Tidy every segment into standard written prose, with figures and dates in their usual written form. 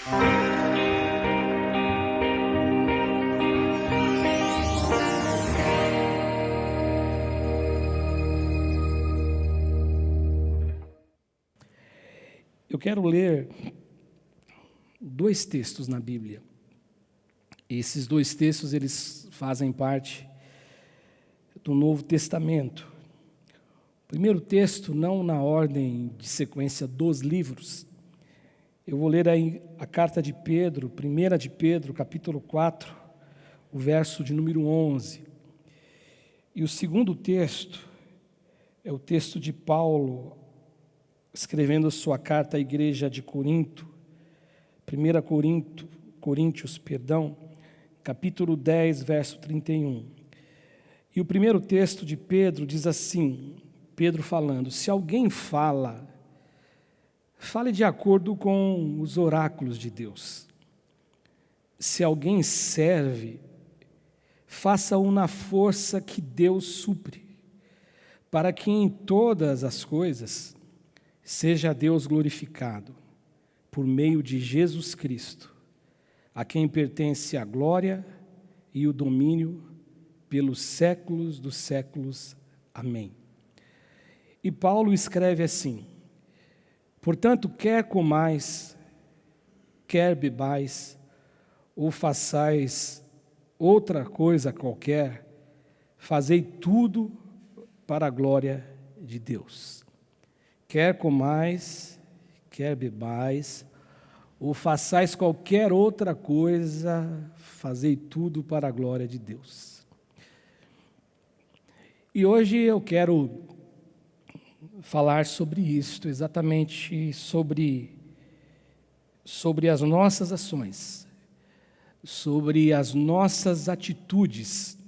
Eu quero ler 2 textos na Bíblia. Esses 2 textos, eles fazem parte do Novo Testamento. O primeiro texto, não na ordem de sequência dos livros. Eu vou ler aí a carta de Pedro, 1 de Pedro, capítulo 4, o verso de número 11. E o segundo texto é o texto de Paulo, escrevendo a sua carta à igreja de Corinto, 1 Coríntios, capítulo 10, verso 31. E o primeiro texto de Pedro diz assim, Pedro falando: se alguém fale de acordo com os oráculos de Deus. Se alguém serve, faça-o na força que Deus supre, para que em todas as coisas seja Deus glorificado, por meio de Jesus Cristo, a quem pertence a glória e o domínio pelos séculos dos séculos. Amém. E Paulo escreve assim: portanto, quer comais, quer bebais, ou façais outra coisa qualquer, fazei tudo para a glória de Deus. Quer comais, quer bebais, ou façais qualquer outra coisa, fazei tudo para a glória de Deus. E hoje eu quero falar sobre isto, exatamente sobre as nossas ações, sobre as nossas atitudes,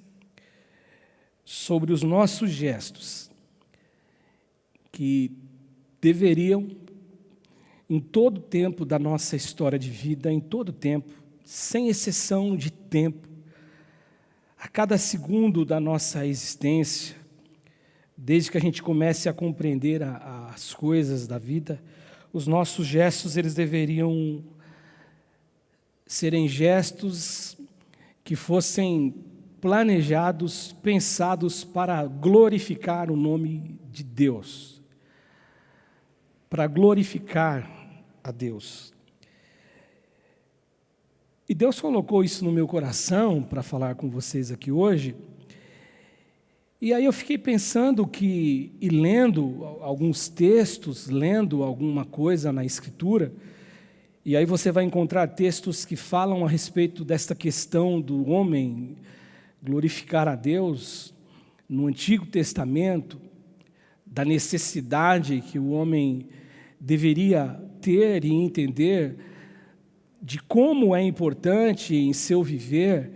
sobre os nossos gestos, que deveriam, em todo o tempo da nossa história de vida, em todo o tempo, sem exceção de tempo, a cada segundo da nossa existência, desde que a gente comece a compreender as coisas da vida, os nossos gestos, eles deveriam serem gestos que fossem planejados, pensados para glorificar o nome de Deus, para glorificar a Deus. E Deus colocou isso no meu coração para falar com vocês aqui hoje. E aí eu fiquei pensando e lendo alguns textos, lendo alguma coisa na Escritura, e aí você vai encontrar textos que falam a respeito desta questão do homem glorificar a Deus no Antigo Testamento, da necessidade que o homem deveria ter e entender de como é importante em seu viver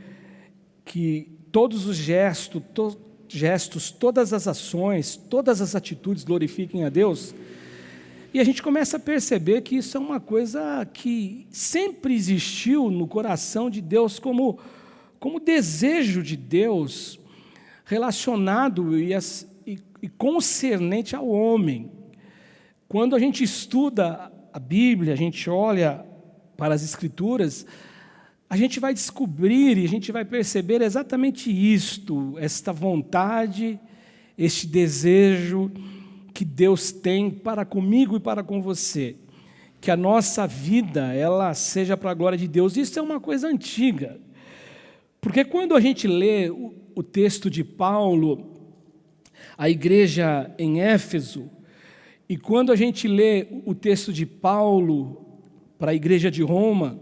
que todos os gestos, todas as ações, todas as atitudes glorifiquem a Deus. E a gente começa a perceber que isso é uma coisa que sempre existiu no coração de Deus como desejo de Deus relacionado e concernente ao homem. Quando a gente estuda a Bíblia, a gente olha para as Escrituras, a gente vai descobrir e a gente vai perceber exatamente isto, esta vontade, este desejo que Deus tem para comigo e para com você, que a nossa vida, ela seja para a glória de Deus. Isso é uma coisa antiga, porque quando a gente lê o texto de Paulo, a igreja em Éfeso, e quando a gente lê o texto de Paulo para a igreja de Roma,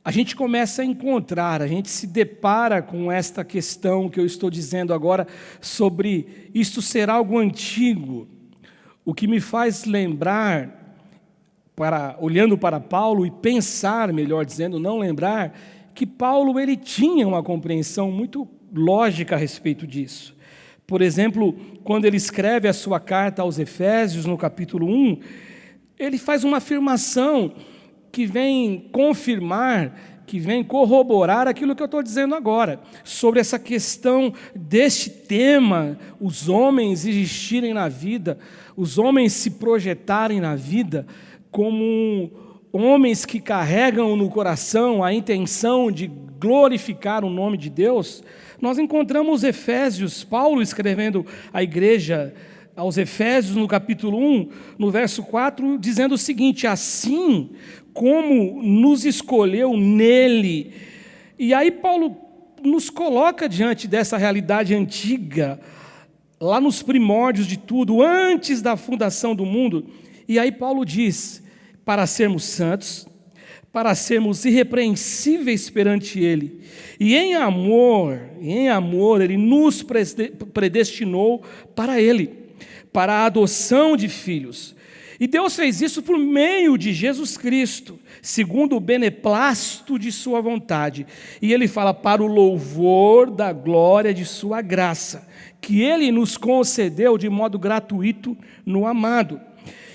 a gente começa a encontrar, a gente se depara com esta questão que eu estou dizendo agora, sobre isto ser algo antigo, o que me faz lembrar, olhando para Paulo e pensar, melhor dizendo, não lembrar, que Paulo ele tinha uma compreensão muito lógica a respeito disso. Por exemplo, quando ele escreve a sua carta aos Efésios, no capítulo 1, ele faz uma afirmação que vem confirmar, que vem corroborar aquilo que eu estou dizendo agora, sobre essa questão deste tema, os homens existirem na vida, os homens se projetarem na vida como homens que carregam no coração a intenção de glorificar o nome de Deus, nós encontramos Efésios, Paulo escrevendo à igreja, aos Efésios, no capítulo 1, no verso 4, dizendo o seguinte: assim como nos escolheu nele. E aí Paulo nos coloca diante dessa realidade antiga, lá nos primórdios de tudo, antes da fundação do mundo. E aí Paulo diz: para sermos santos, para sermos irrepreensíveis perante Ele, e em amor Ele nos predestinou para Ele, para a adoção de filhos. E Deus fez isso por meio de Jesus Cristo, segundo o beneplácito de sua vontade. E ele fala: para o louvor da glória de sua graça, que ele nos concedeu de modo gratuito no amado.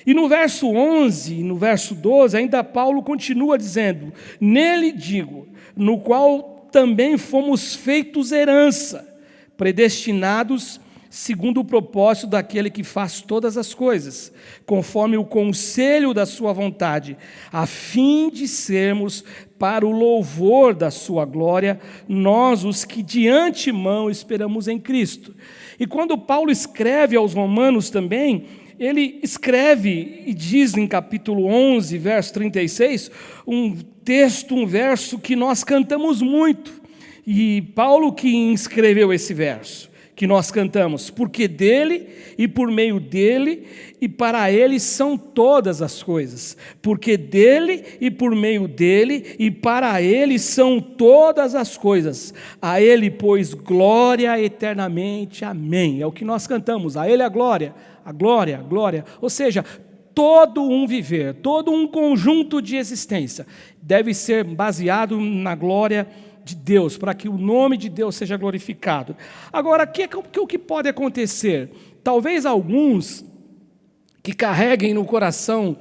E no verso 11 e no verso 12, ainda Paulo continua dizendo: nele digo, no qual também fomos feitos herança, predestinados segundo o propósito daquele que faz todas as coisas, conforme o conselho da sua vontade, a fim de sermos para o louvor da sua glória, nós os que de antemão esperamos em Cristo. E quando Paulo escreve aos Romanos também, ele escreve e diz em capítulo 11, verso 36, um texto, um verso que nós cantamos muito. E Paulo que escreveu esse verso, que nós cantamos: porque dele e por meio dele e para ele são todas as coisas. Porque dele e por meio dele e para ele são todas as coisas. A ele, pois, glória eternamente. Amém. É o que nós cantamos: a ele a glória, a glória, a glória. Ou seja, todo um viver, todo um conjunto de existência deve ser baseado na glória de Deus, para que o nome de Deus seja glorificado. Agora, o que pode acontecer? Talvez alguns que carreguem no coração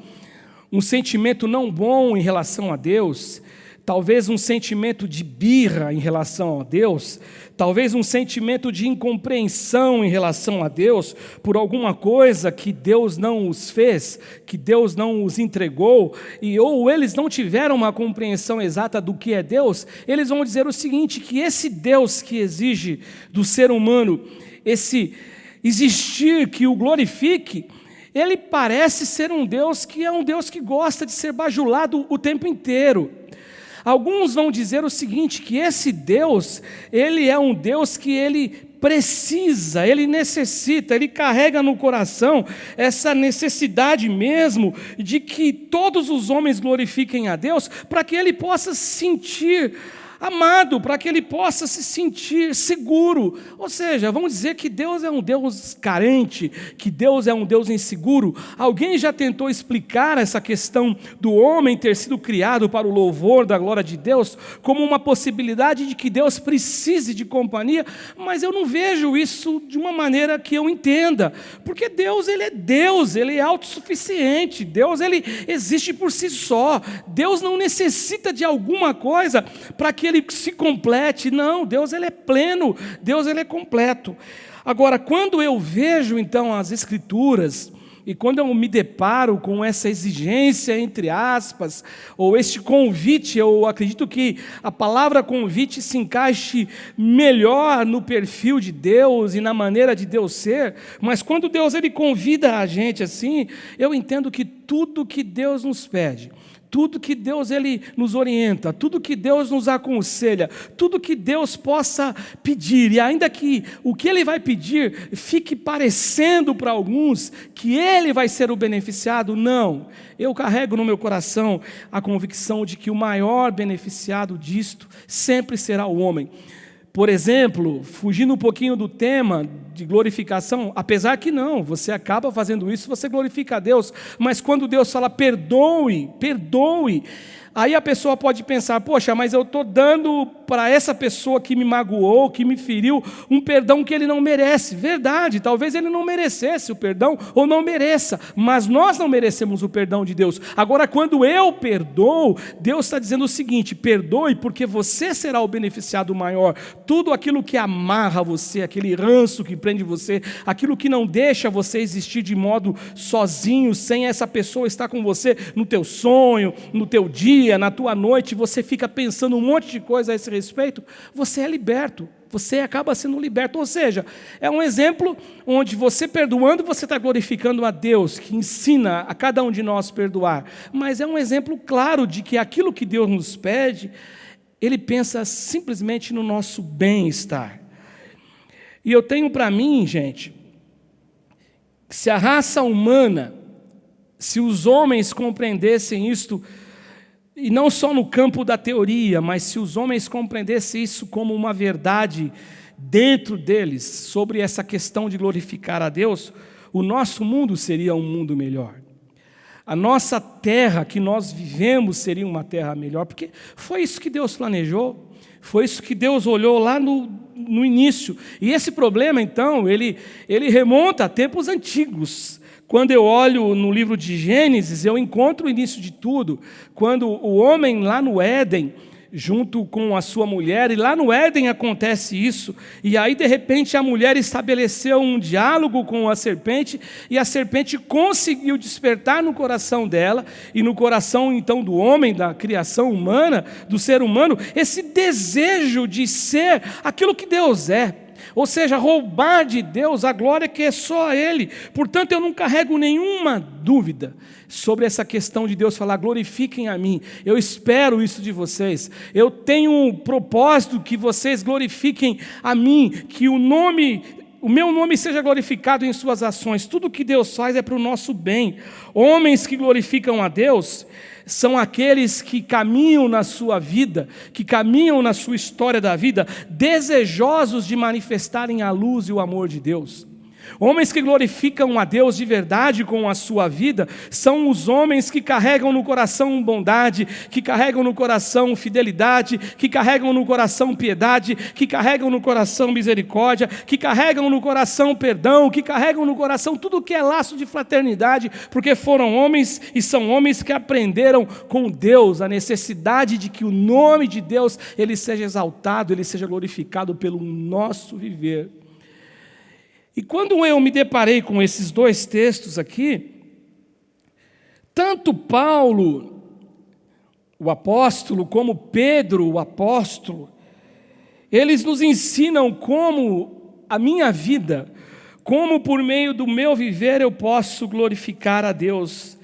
um sentimento não bom em relação a Deus, talvez um sentimento de birra em relação a Deus, talvez um sentimento de incompreensão em relação a Deus, por alguma coisa que Deus não os fez, que Deus não os entregou, ou eles não tiveram uma compreensão exata do que é Deus. Eles vão dizer o seguinte: que esse Deus que exige do ser humano esse existir que o glorifique, ele parece ser um Deus que é um Deus que gosta de ser bajulado o tempo inteiro. Alguns vão dizer o seguinte: que esse Deus, ele é um Deus que ele precisa, ele necessita, ele carrega no coração essa necessidade mesmo de que todos os homens glorifiquem a Deus, para que ele possa se sentir amado, para que ele possa se sentir seguro. Ou seja, vamos dizer que Deus é um Deus carente, que Deus é um Deus inseguro. Alguém já tentou explicar essa questão do homem ter sido criado para o louvor da glória de Deus como uma possibilidade de que Deus precise de companhia? Mas eu não vejo isso de uma maneira que eu entenda, porque Deus, ele é autossuficiente. Deus, ele existe por si só. Deus não necessita de alguma coisa para que ele se complete. Não, Deus, ele é pleno, Deus, ele é completo. Agora, quando eu vejo então as Escrituras, e quando eu me deparo com essa exigência, entre aspas, ou este convite, eu acredito que a palavra convite se encaixe melhor no perfil de Deus e na maneira de Deus ser, mas quando Deus, ele convida a gente assim, eu entendo que tudo que Deus nos pede, tudo que Deus, ele nos orienta, tudo que Deus nos aconselha, tudo que Deus possa pedir, e ainda que o que ele vai pedir fique parecendo para alguns que ele vai ser o beneficiado, não. Eu carrego no meu coração a convicção de que o maior beneficiado disto sempre será o homem. Por exemplo, fugindo um pouquinho do tema de glorificação, apesar que não, você acaba fazendo isso, você glorifica a Deus, mas quando Deus fala perdoe, aí a pessoa pode pensar: poxa, mas eu estou dando para essa pessoa que me magoou, que me feriu, um perdão que ele não merece. Verdade, talvez ele não merecesse o perdão, ou não mereça, mas nós não merecemos o perdão de Deus. Agora, quando eu perdoo, Deus está dizendo o seguinte: perdoe, porque você será o beneficiado maior. tudo aquilo que amarra você, aquele ranço que prende você, aquilo que não deixa você existir de modo sozinho, sem essa pessoa estar com você no teu sonho, no teu dia, na tua noite, você fica pensando um monte de coisa a esse respeito, você é liberto. Você acaba sendo liberto, ou seja, é um exemplo onde você perdoando, você está glorificando a Deus, que ensina a cada um de nós perdoar, mas é um exemplo claro de que aquilo que Deus nos pede, Ele pensa simplesmente no nosso bem-estar. E eu tenho para mim, gente, que se a raça humana, se os homens compreendessem isto, e não só no campo da teoria, mas se os homens compreendessem isso como uma verdade dentro deles, sobre essa questão de glorificar a Deus, o nosso mundo seria um mundo melhor. A nossa terra que nós vivemos seria uma terra melhor, porque foi isso que Deus planejou, foi isso que Deus olhou lá no início. E esse problema, então, ele remonta a tempos antigos. Quando eu olho no livro de Gênesis, eu encontro o início de tudo, quando o homem lá no Éden, junto com a sua mulher, e lá no Éden acontece isso, e aí de repente a mulher estabeleceu um diálogo com a serpente, e a serpente conseguiu despertar no coração dela, e no coração então do homem, da criação humana, do ser humano, esse desejo de ser aquilo que Deus é. Ou seja, roubar de Deus a glória que é só a Ele. Portanto, eu não carrego nenhuma dúvida sobre essa questão de Deus falar, glorifiquem a mim. Eu espero isso de vocês. Eu tenho um propósito que vocês glorifiquem a mim, que o meu nome seja glorificado em suas ações. Tudo que Deus faz é para o nosso bem. Homens que glorificam a Deus são aqueles que caminham na sua vida, que caminham na sua história da vida, desejosos de manifestarem a luz e o amor de Deus. Homens que glorificam a Deus de verdade com a sua vida, são os homens que carregam no coração bondade, que carregam no coração fidelidade, que carregam no coração piedade, que carregam no coração misericórdia, que carregam no coração perdão, que carregam no coração tudo que é laço de fraternidade, porque foram homens e são homens que aprenderam com Deus a necessidade de que o nome de Deus ele seja exaltado, ele seja glorificado pelo nosso viver. E quando eu me deparei com esses dois textos aqui, tanto Paulo, o apóstolo, como Pedro, o apóstolo, eles nos ensinam como a minha vida, como por meio do meu viver eu posso glorificar a Deus.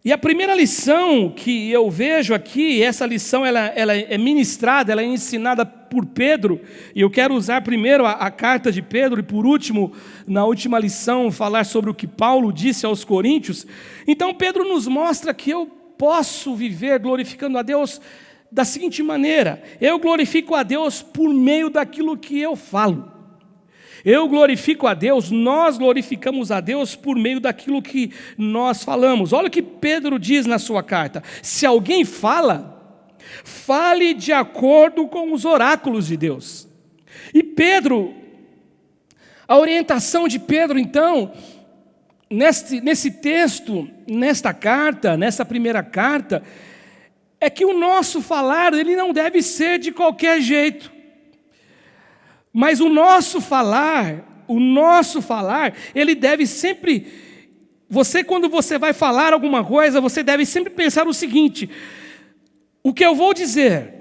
E a primeira lição que eu vejo aqui, essa lição ela é ministrada, ela é ensinada por Pedro, e eu quero usar primeiro a carta de Pedro, e por último, na última lição, falar sobre o que Paulo disse aos Coríntios. Então Pedro nos mostra que eu posso viver glorificando a Deus da seguinte maneira: eu glorifico a Deus por meio daquilo que eu falo. Eu glorifico a Deus, nós glorificamos a Deus por meio daquilo que nós falamos. Olha o que Pedro diz na sua carta: se alguém fala, fale de acordo com os oráculos de Deus. E Pedro, a orientação de Pedro então, nesse texto, nesta carta, nessa primeira carta, é que o nosso falar, ele não deve ser de qualquer jeito. Mas o nosso falar, ele deve sempre, quando você vai falar alguma coisa, você deve sempre pensar o seguinte: o que eu vou dizer,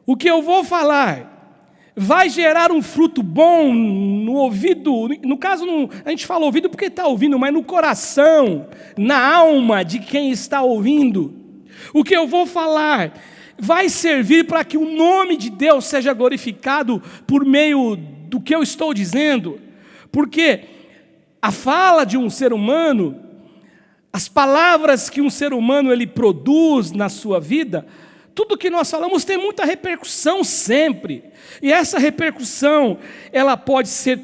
o que eu vou falar, vai gerar um fruto bom no ouvido, no caso, a gente fala ouvido porque está ouvindo, mas no coração, na alma de quem está ouvindo. O que eu vou falar vai servir para que o nome de Deus seja glorificado por meio do que eu estou dizendo, porque a fala de um ser humano, as palavras que um ser humano ele produz na sua vida, tudo que nós falamos tem muita repercussão sempre, e essa repercussão, ela pode ser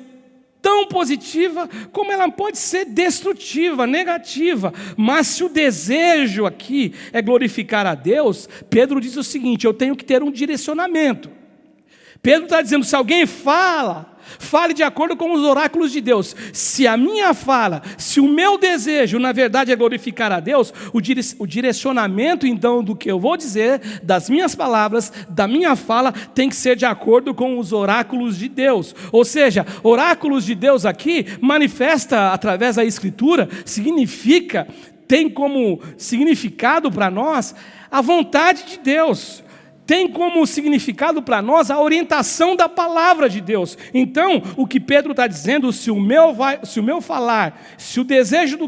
tão positiva, como ela pode ser destrutiva, negativa. Mas se o desejo aqui é glorificar a Deus, Pedro diz o seguinte: eu tenho que ter um direcionamento. Pedro está dizendo, se alguém fala, Fale de acordo com os oráculos de Deus. Se a minha fala, se o meu desejo, na verdade, é glorificar a Deus, o direcionamento, então, do que eu vou dizer, das minhas palavras, da minha fala, tem que ser de acordo com os oráculos de Deus. Ou seja, oráculos de Deus aqui, manifesta através da Escritura, significa, tem como significado para nós, a vontade de Deus. Tem como significado para nós a orientação da palavra de Deus. Então, o que Pedro está dizendo, se o meu falar, se o desejo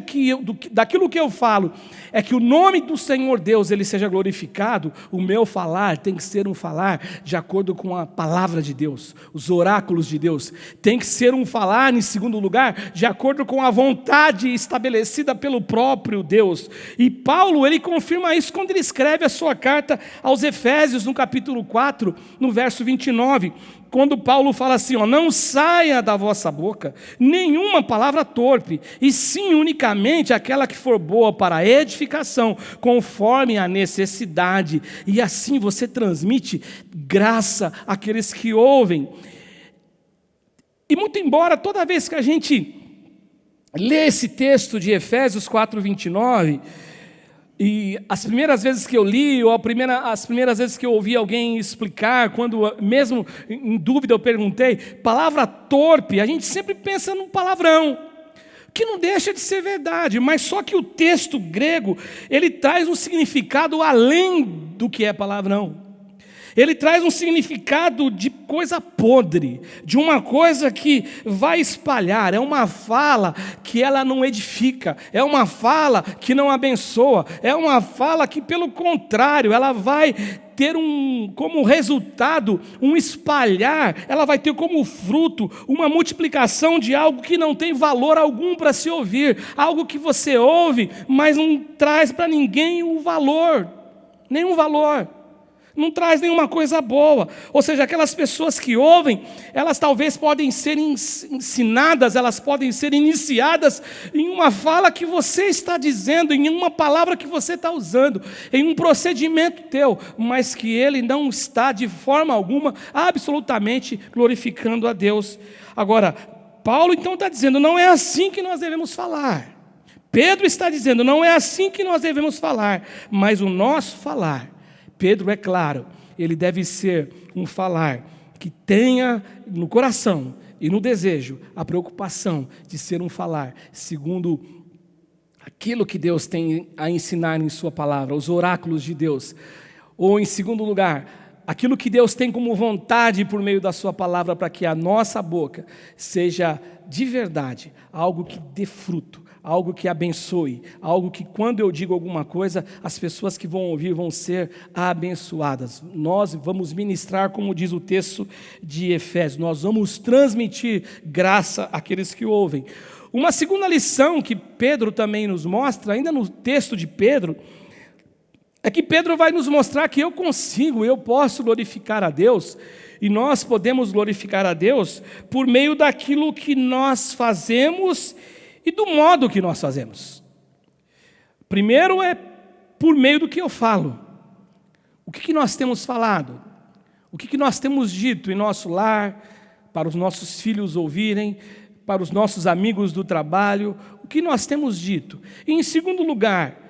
daquilo que eu falo, é que o nome do Senhor Deus ele seja glorificado, o meu falar tem que ser um falar de acordo com a palavra de Deus, os oráculos de Deus. Tem que ser um falar, em segundo lugar, de acordo com a vontade estabelecida pelo próprio Deus. E Paulo, ele confirma isso quando ele escreve a sua carta aos Efésios, no capítulo 4, no verso 29, quando Paulo fala assim, não saia da vossa boca nenhuma palavra torpe, e sim unicamente aquela que for boa para a edificação, conforme a necessidade, e assim você transmite graça àqueles que ouvem. E muito embora toda vez que a gente lê esse texto de Efésios 4, 29, e as primeiras vezes que eu li, ou as primeiras vezes que eu ouvi alguém explicar, quando mesmo em dúvida eu perguntei, palavra torpe, a gente sempre pensa num palavrão, que não deixa de ser verdade, mas só que o texto grego, ele traz um significado além do que é palavrão. Ele traz um significado de coisa podre, de uma coisa que vai espalhar, é uma fala que ela não edifica, é uma fala que não abençoa, é uma fala que, pelo contrário, ela vai ter como resultado um espalhar, ela vai ter como fruto uma multiplicação de algo que não tem valor algum para se ouvir, algo que você ouve, mas não traz para ninguém o valor, nenhum valor. Não traz nenhuma coisa boa. Ou seja, aquelas pessoas que ouvem, elas talvez podem ser ensinadas, elas podem ser iniciadas em uma fala que você está dizendo, em uma palavra que você está usando, em um procedimento teu, mas que ele não está de forma alguma, absolutamente glorificando a Deus. Agora, Paulo então está dizendo, não é assim que nós devemos falar. Pedro está dizendo, não é assim que nós devemos falar, mas o nosso falar, Pedro é claro, ele deve ser um falar que tenha no coração e no desejo a preocupação de ser um falar segundo aquilo que Deus tem a ensinar em sua palavra, os oráculos de Deus. Ou em segundo lugar, aquilo que Deus tem como vontade por meio da sua palavra para que a nossa boca seja de verdade algo que dê fruto, algo que abençoe, algo que quando eu digo alguma coisa, as pessoas que vão ouvir vão ser abençoadas. Nós vamos ministrar, como diz o texto de Efésios, nós vamos transmitir graça àqueles que ouvem. Uma segunda lição que Pedro também nos mostra, ainda no texto de Pedro, é que Pedro vai nos mostrar que eu posso glorificar a Deus, e nós podemos glorificar a Deus por meio daquilo que nós fazemos e do modo que nós fazemos. Primeiro é por meio do que eu falo. O que nós temos falado? O que nós temos dito em nosso lar, para os nossos filhos ouvirem, para os nossos amigos do trabalho? O que nós temos dito? E em segundo lugar,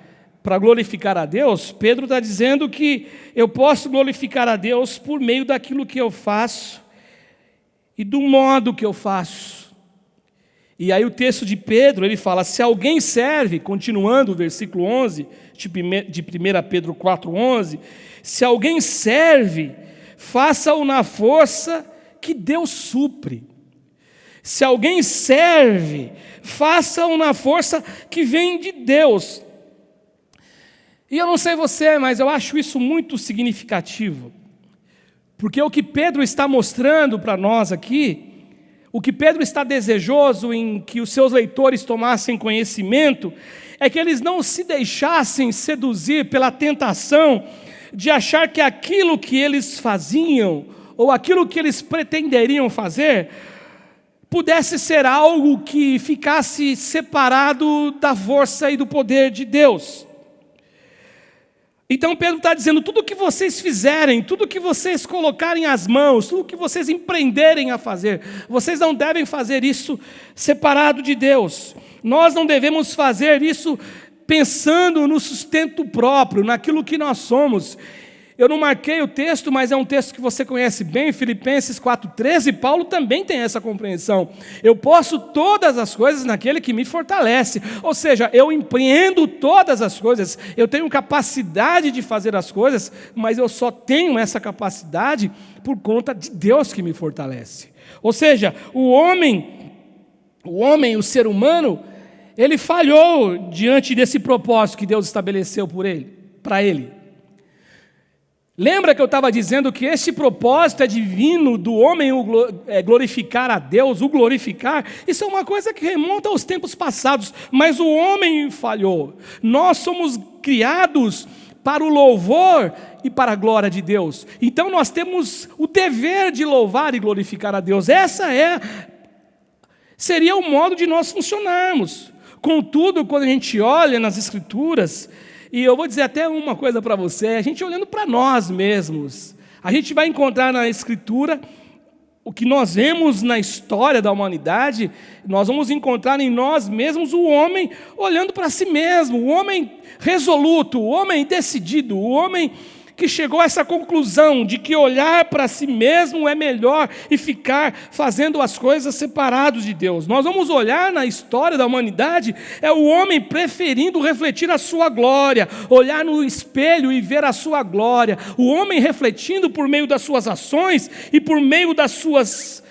para glorificar a Deus, Pedro está dizendo que eu posso glorificar a Deus por meio daquilo que eu faço e do modo que eu faço. E aí o texto de Pedro, ele fala, se alguém serve, continuando o versículo 11, de 1 Pedro 4,11, se alguém serve, faça-o na força que Deus supre. Se alguém serve, faça-o na força que vem de Deus. E eu não sei você, mas eu acho isso muito significativo, porque o que Pedro está mostrando para nós aqui, o que Pedro está desejoso em que os seus leitores tomassem conhecimento, é que eles não se deixassem seduzir pela tentação de achar que aquilo que eles faziam, ou aquilo que eles pretenderiam fazer, pudesse ser algo que ficasse separado da força e do poder de Deus. Então Pedro está dizendo, tudo que vocês fizerem, tudo que vocês colocarem as mãos, tudo que vocês empreenderem a fazer, vocês não devem fazer isso separado de Deus. Nós não devemos fazer isso pensando no sustento próprio, naquilo que nós somos. Eu não marquei o texto, mas é um texto que você conhece bem, Filipenses 4,13, Paulo também tem essa compreensão. Eu posso todas as coisas naquele que me fortalece. Ou seja, eu empreendo todas as coisas, eu tenho capacidade de fazer as coisas, mas eu só tenho essa capacidade por conta de Deus que me fortalece. Ou seja, o ser humano, ele falhou diante desse propósito que Deus estabeleceu para ele. Lembra que eu estava dizendo que esse propósito é divino do homem glorificar a Deus, o glorificar? Isso é uma coisa que remonta aos tempos passados, mas o homem falhou. Nós somos criados para o louvor e para a glória de Deus. Então nós temos o dever de louvar e glorificar a Deus. Seria o modo de nós funcionarmos. Contudo, quando a gente olha nas Escrituras, e eu vou dizer até uma coisa para você, a gente olhando para nós mesmos, a gente vai encontrar na Escritura o que nós vemos na história da humanidade, nós vamos encontrar em nós mesmos o homem olhando para si mesmo, o homem resoluto, o homem decidido, o homem que chegou a essa conclusão de que olhar para si mesmo é melhor e ficar fazendo as coisas separados de Deus. Nós vamos olhar na história da humanidade, é o homem preferindo refletir a sua glória, olhar no espelho e ver a sua glória, o homem refletindo por meio das suas ações e por meio das suas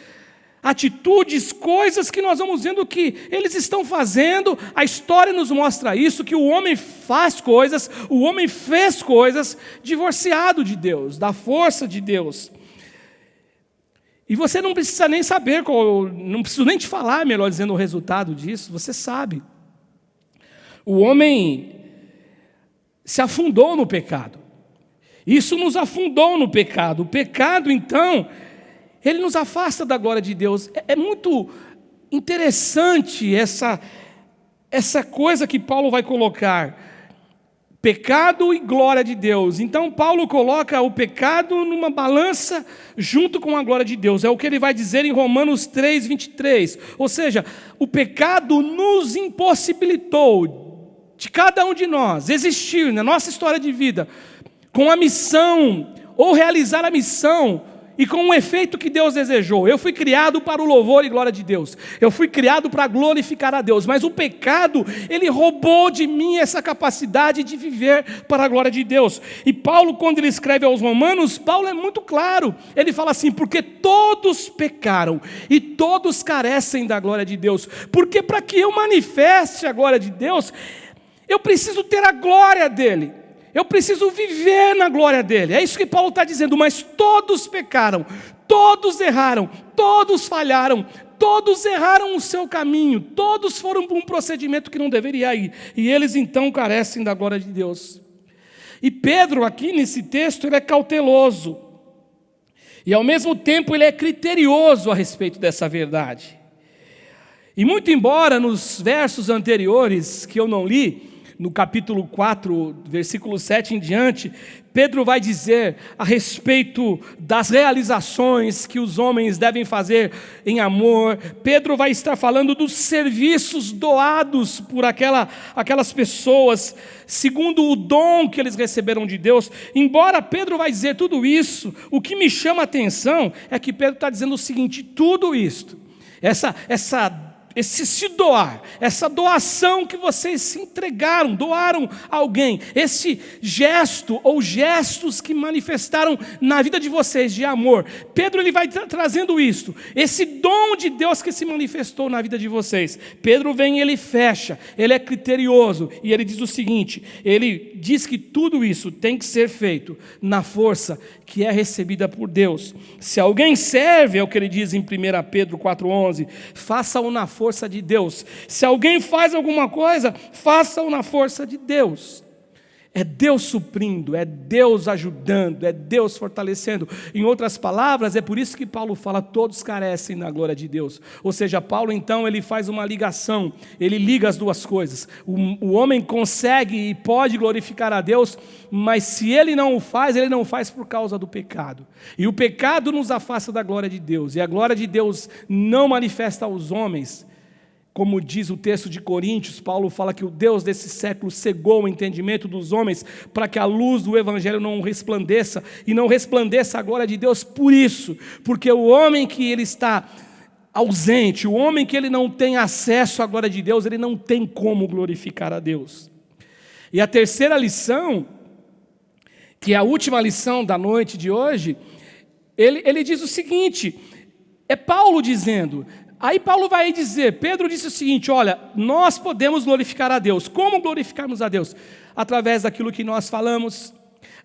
atitudes, coisas que nós vamos vendo que eles estão fazendo. A história nos mostra isso, que o homem faz coisas, o homem fez coisas divorciado de Deus, da força de Deus. E você não precisa nem saber, não preciso nem te falar, melhor dizendo, o resultado disso, você sabe. O homem se afundou no pecado. Isso nos afundou no pecado. O pecado, então, ele nos afasta da glória de Deus. É muito interessante essa coisa que Paulo vai colocar. Pecado e glória de Deus. Então Paulo coloca o pecado numa balança junto com a glória de Deus. É o que ele vai dizer em Romanos 3:23. Ou seja, o pecado nos impossibilitou, de cada um de nós, existir na nossa história de vida, com a missão, ou realizar a missão, e com o efeito que Deus desejou. Eu fui criado para o louvor e glória de Deus. Eu fui criado para glorificar a Deus. Mas o pecado, ele roubou de mim essa capacidade de viver para a glória de Deus. E Paulo, quando ele escreve aos Romanos, Paulo é muito claro. Ele fala assim, porque todos pecaram e todos carecem da glória de Deus. Porque para que eu manifeste a glória de Deus, eu preciso ter a glória dele. Eu preciso viver na glória dele. É isso que Paulo está dizendo. Mas todos pecaram, todos erraram, todos falharam, todos erraram o seu caminho, todos foram para um procedimento que não deveria ir. E eles então carecem da glória de Deus. E Pedro aqui nesse texto, ele é cauteloso. E ao mesmo tempo ele é criterioso a respeito dessa verdade. E muito embora nos versos anteriores que eu não li, no capítulo 4, versículo 7 em diante, Pedro vai dizer a respeito das realizações que os homens devem fazer em amor. Pedro vai estar falando dos serviços doados por aquelas pessoas, segundo o dom que eles receberam de Deus. Embora Pedro vai dizer tudo isso, o que me chama a atenção é que Pedro está dizendo o seguinte: tudo isto, esse se doar, essa doação que vocês se entregaram, doaram a alguém, esse gesto ou gestos que manifestaram na vida de vocês de amor, Pedro ele vai trazendo isso, esse dom de Deus que se manifestou na vida de vocês. Pedro vem e ele fecha, ele é criterioso e ele diz o seguinte, ele diz que tudo isso tem que ser feito na força que é recebida por Deus. Se alguém serve, é o que ele diz em 1 Pedro 4,11, faça-o na força de Deus. Se alguém faz alguma coisa, faça-o na força de Deus. É Deus suprindo, é Deus ajudando, é Deus fortalecendo. Em outras palavras, é por isso que Paulo fala, todos carecem da glória de Deus. Ou seja, Paulo então, ele faz uma ligação, ele liga as duas coisas. O homem consegue e pode glorificar a Deus, mas se ele não o faz por causa do pecado. E o pecado nos afasta da glória de Deus, e a glória de Deus não manifesta aos homens. Como diz o texto de Coríntios, Paulo fala que o Deus desse século cegou o entendimento dos homens para que a luz do Evangelho não resplandeça, e não resplandeça a glória de Deus por isso, porque o homem que ele está ausente, o homem que ele não tem acesso à glória de Deus, ele não tem como glorificar a Deus. E a terceira lição, que é a última lição da noite de hoje, ele diz o seguinte, é Paulo dizendo... Aí Paulo vai dizer, Pedro disse o seguinte, olha, nós podemos glorificar a Deus. Como glorificarmos a Deus? Através daquilo que nós falamos,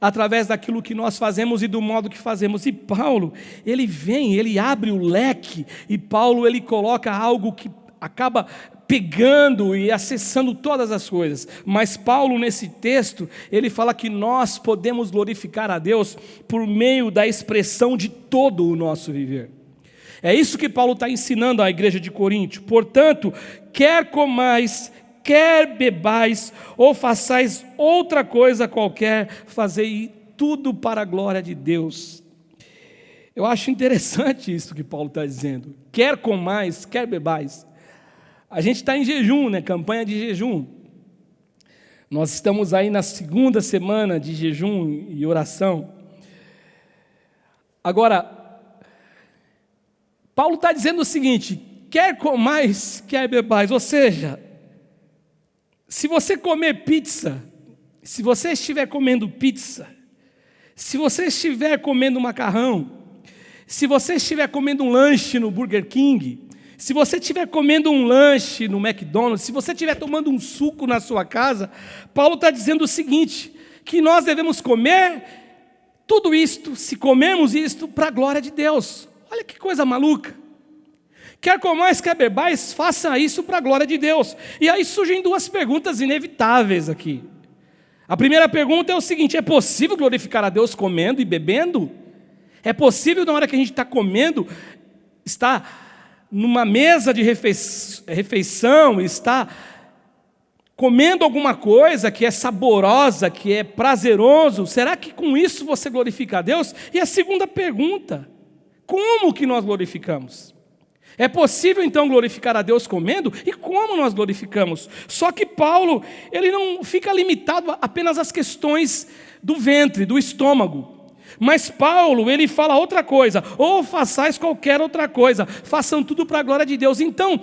através daquilo que nós fazemos e do modo que fazemos. E Paulo, ele abre o leque, e Paulo, ele coloca algo que acaba pegando e acessando todas as coisas. Mas Paulo, nesse texto, ele fala que nós podemos glorificar a Deus por meio da expressão de todo o nosso viver. É isso que Paulo está ensinando à igreja de Corinto. Portanto, quer comais, quer bebais, ou façais outra coisa qualquer, fazei tudo para a glória de Deus. Eu acho interessante isso que Paulo está dizendo. Quer comais, quer bebais. A gente está em jejum, né? Campanha de jejum. Nós estamos aí na segunda semana de jejum e oração. Agora, Paulo está dizendo o seguinte, quer comais, quer bebais, ou seja, se você comer pizza, se você estiver comendo pizza, se você estiver comendo macarrão, se você estiver comendo um lanche no Burger King, se você estiver comendo um lanche no McDonald's, se você estiver tomando um suco na sua casa, Paulo está dizendo o seguinte, que nós devemos comer tudo isto, se comermos isto, para a glória de Deus. Olha que coisa maluca. Quer comais, quer bebais, faça isso para a glória de Deus. E aí surgem duas perguntas inevitáveis aqui. A primeira pergunta é o seguinte, é possível glorificar a Deus comendo e bebendo? É possível na hora que a gente está comendo, está numa mesa de refeição, está comendo alguma coisa que é saborosa, que é prazeroso, será que com isso você glorifica a Deus? E a segunda pergunta, como que nós glorificamos? É possível então glorificar a Deus comendo? E como nós glorificamos? Só que Paulo, ele não fica limitado apenas às questões do ventre, do estômago. Mas Paulo, ele fala outra coisa, ou façais qualquer outra coisa, façam tudo para a glória de Deus. Então,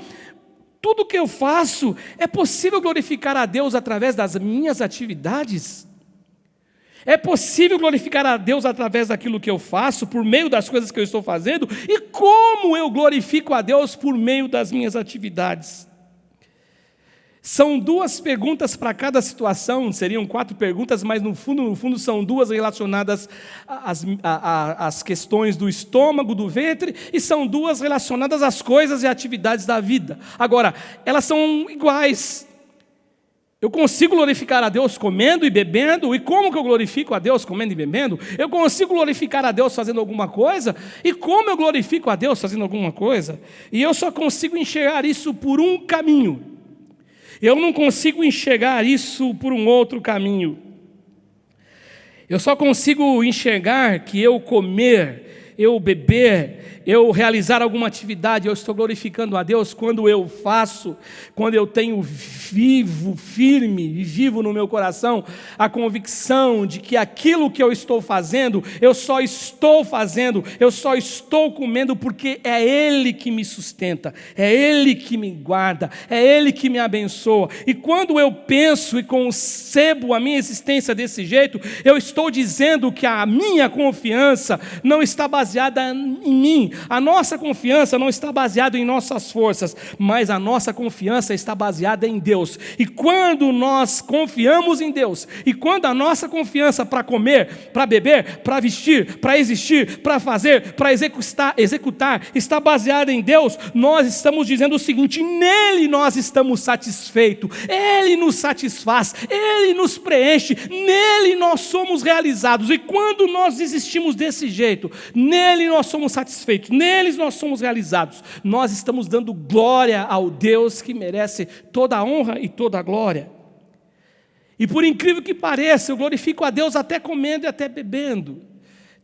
tudo que eu faço, é possível glorificar a Deus através das minhas atividades? É possível glorificar a Deus através daquilo que eu faço, por meio das coisas que eu estou fazendo? E como eu glorifico a Deus por meio das minhas atividades? São duas perguntas para cada situação, seriam 4 perguntas, mas no fundo são duas relacionadas às questões do estômago, do ventre, e são duas relacionadas às coisas e atividades da vida. Agora, elas são iguais. Eu consigo glorificar a Deus comendo e bebendo, e como que eu glorifico a Deus comendo e bebendo? Eu consigo glorificar a Deus fazendo alguma coisa, e como eu glorifico a Deus fazendo alguma coisa? E eu só consigo enxergar isso por um caminho, eu não consigo enxergar isso por um outro caminho. Eu só consigo enxergar que eu comer, eu beber, eu realizar alguma atividade, eu estou glorificando a Deus quando eu faço, quando eu tenho firme e vivo no meu coração a convicção de que aquilo que eu estou fazendo, eu só estou fazendo, eu só estou comendo porque é Ele que me sustenta, é Ele que me guarda, é Ele que me abençoa. E quando eu penso e concebo a minha existência desse jeito, eu estou dizendo que a minha confiança não está baseada baseada em mim. A nossa confiança não está baseada em nossas forças, mas a nossa confiança está baseada em Deus. E quando nós confiamos em Deus, e quando a nossa confiança para comer, para beber, para vestir, para existir, para fazer, para executar, está baseada em Deus, nós estamos dizendo o seguinte: nele nós estamos satisfeitos, Ele nos satisfaz, Ele nos preenche, nele nós somos realizados. E quando nós existimos desse jeito, nele nós somos satisfeitos, neles nós somos realizados, nós estamos dando glória ao Deus que merece toda a honra e toda a glória. E por incrível que pareça, eu glorifico a Deus até comendo e até bebendo.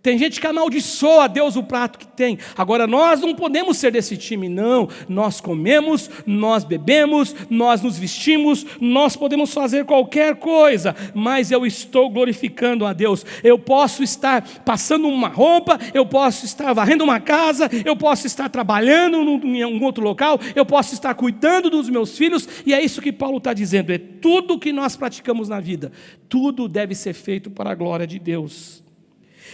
Tem gente que amaldiçoa a Deus o prato que tem. Agora, nós não podemos ser desse time, não. Nós comemos, nós bebemos, nós nos vestimos, nós podemos fazer qualquer coisa, mas eu estou glorificando a Deus. Eu posso estar passando uma roupa, eu posso estar varrendo uma casa, eu posso estar trabalhando em um outro local, eu posso estar cuidando dos meus filhos, e é isso que Paulo está dizendo. É tudo que nós praticamos na vida, tudo deve ser feito para a glória de Deus.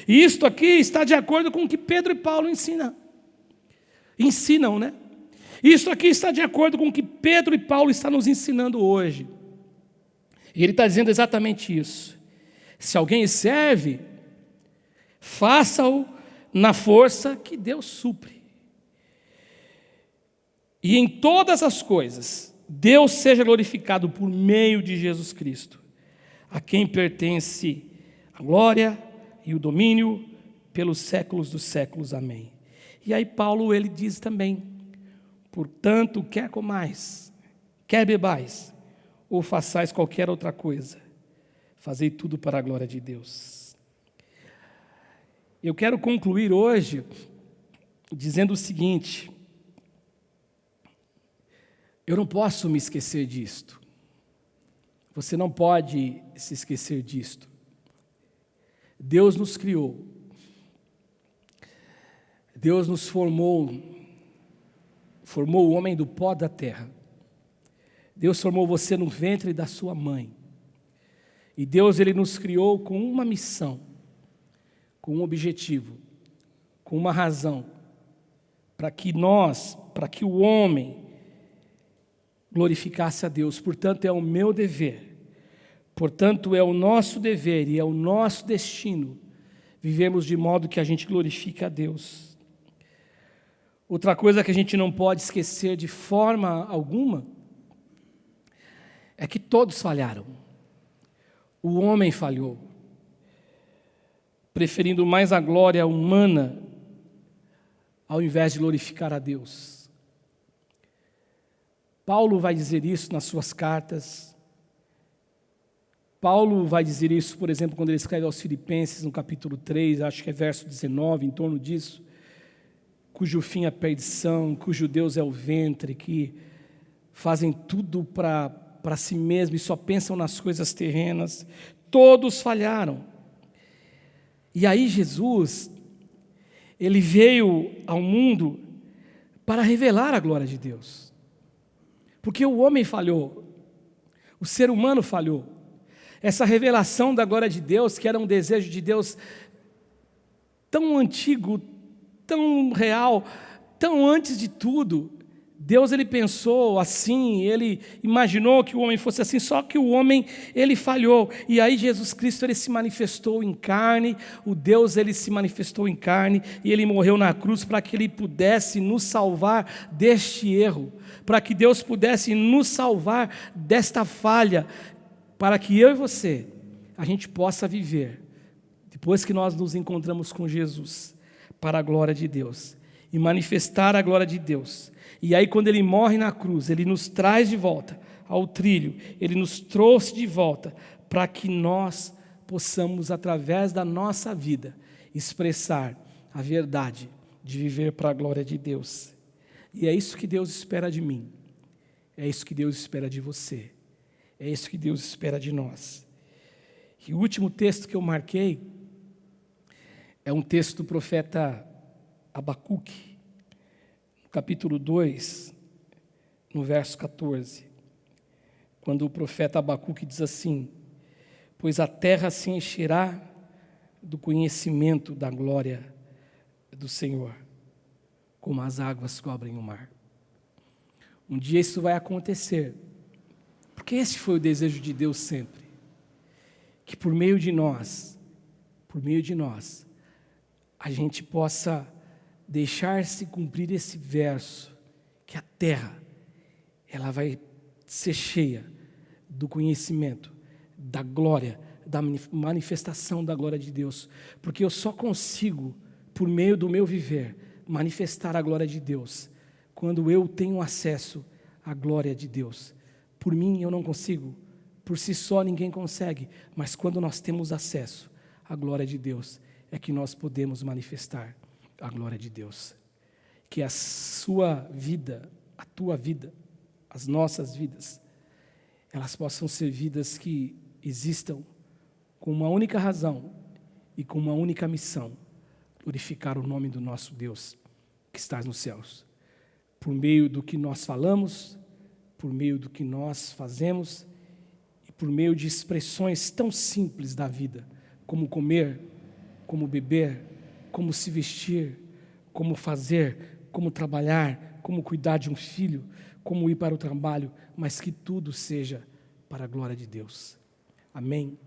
E isto aqui está de acordo com o que Pedro e Paulo ensinam, né? Isso aqui está de acordo com o que Pedro e Paulo estão nos ensinando hoje. E ele está dizendo exatamente isso. Se alguém serve, faça-o na força que Deus supre. E em todas as coisas, Deus seja glorificado por meio de Jesus Cristo, a quem pertence a glória e o domínio pelos séculos dos séculos. Amém. E aí Paulo, ele diz também: portanto, quer comais, quer bebais, ou façais qualquer outra coisa, fazei tudo para a glória de Deus. Eu quero concluir hoje dizendo o seguinte: eu não posso me esquecer disto. Você não pode se esquecer disto. Deus nos criou, Deus nos formou o homem do pó da terra. Deus formou você no ventre da sua mãe. E Deus, Ele nos criou com uma missão, com um objetivo, com uma razão, para que o homem glorificasse a Deus. Portanto, é o meu dever. Portanto, é o nosso dever e é o nosso destino vivemos de modo que a gente glorifique a Deus. Outra coisa que a gente não pode esquecer de forma alguma é que todos falharam. O homem falhou, preferindo mais a glória humana ao invés de glorificar a Deus. Paulo vai dizer isso nas suas cartas. Paulo vai dizer isso, por exemplo, quando ele escreve aos Filipenses, no capítulo 3, acho que é verso 19, em torno disso, cujo fim é a perdição, cujo Deus é o ventre, que fazem tudo para si mesmo e só pensam nas coisas terrenas. Todos falharam. E aí Jesus, Ele veio ao mundo para revelar a glória de Deus. Porque o homem falhou, o ser humano falhou. Essa revelação da glória de Deus, que era um desejo de Deus tão antigo, tão real, tão antes de tudo, Deus, Ele pensou assim, Ele imaginou que o homem fosse assim, só que o homem, ele falhou. E aí Jesus Cristo, Ele se manifestou em carne, o Deus, Ele se manifestou em carne, e Ele morreu na cruz para que Ele pudesse nos salvar deste erro, para que Deus pudesse nos salvar desta falha, para que eu e você, a gente possa viver, depois que nós nos encontramos com Jesus, para a glória de Deus, e manifestar a glória de Deus. E aí quando Ele morre na cruz, Ele nos traz de volta ao trilho, Ele nos trouxe de volta, para que nós possamos, através da nossa vida, expressar a verdade de viver para a glória de Deus. E é isso que Deus espera de mim, é isso que Deus espera de você. É isso que Deus espera de nós. E o último texto que eu marquei é um texto do profeta Abacuque, no capítulo 2, no verso 14, quando o profeta Abacuque diz assim: pois a terra se encherá do conhecimento da glória do Senhor, como as águas cobrem o mar. Um dia isso vai acontecer, porque esse foi o desejo de Deus sempre, que por meio de nós, a gente possa deixar-se cumprir esse verso, que a terra, ela vai ser cheia do conhecimento, da glória, da manifestação da glória de Deus, porque eu só consigo, por meio do meu viver, manifestar a glória de Deus, quando eu tenho acesso à glória de Deus. Por mim eu não consigo, por si só ninguém consegue, mas quando nós temos acesso à glória de Deus, é que nós podemos manifestar a glória de Deus. Que a sua vida, a tua vida, as nossas vidas, elas possam ser vidas que existam com uma única razão e com uma única missão: glorificar o nome do nosso Deus que está nos céus. Por meio do que nós falamos, por meio do que nós fazemos e por meio de expressões tão simples da vida, como comer, como beber, como se vestir, como fazer, como trabalhar, como cuidar de um filho, como ir para o trabalho, mas que tudo seja para a glória de Deus. Amém?